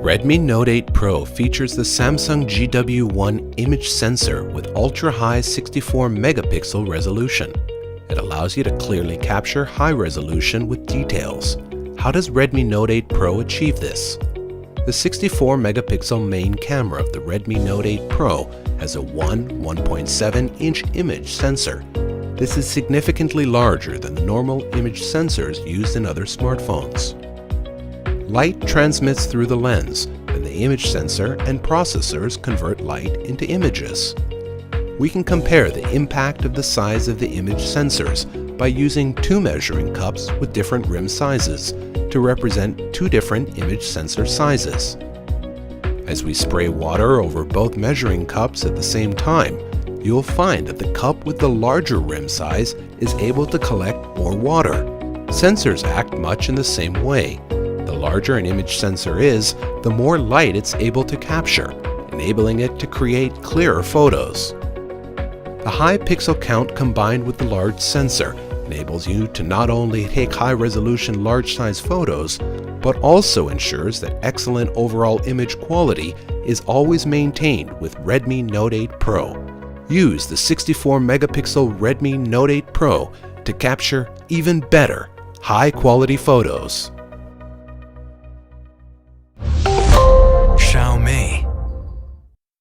Redmi Note 8 Pro features the Samsung GW1 image sensor with ultra-high 64 megapixel resolution. It allows you to clearly capture high resolution with details. How does Redmi Note 8 Pro achieve this? The 64 megapixel main camera of the Redmi Note 8 Pro has a 1.7 inch image sensor. This is significantly larger than the normal image sensors used in other smartphones. Light transmits through the lens, and the image sensor and processors convert light into images. We can compare the impact of the size of the image sensors by using two measuring cups with different rim sizes to represent two different image sensor sizes. As we spray water over both measuring cups at the same time, you'll find that the cup with the larger rim size is able to collect more water. Sensors act much in the same way. The larger an image sensor is, the more light it's able to capture, enabling it to create clearer photos. The high pixel count combined with the large sensor enables you to not only take high-resolution large-size photos, but also ensures that excellent overall image quality is always maintained with Redmi Note 8 Pro. Use the 64 megapixel Redmi Note 8 Pro to capture even better high-quality photos.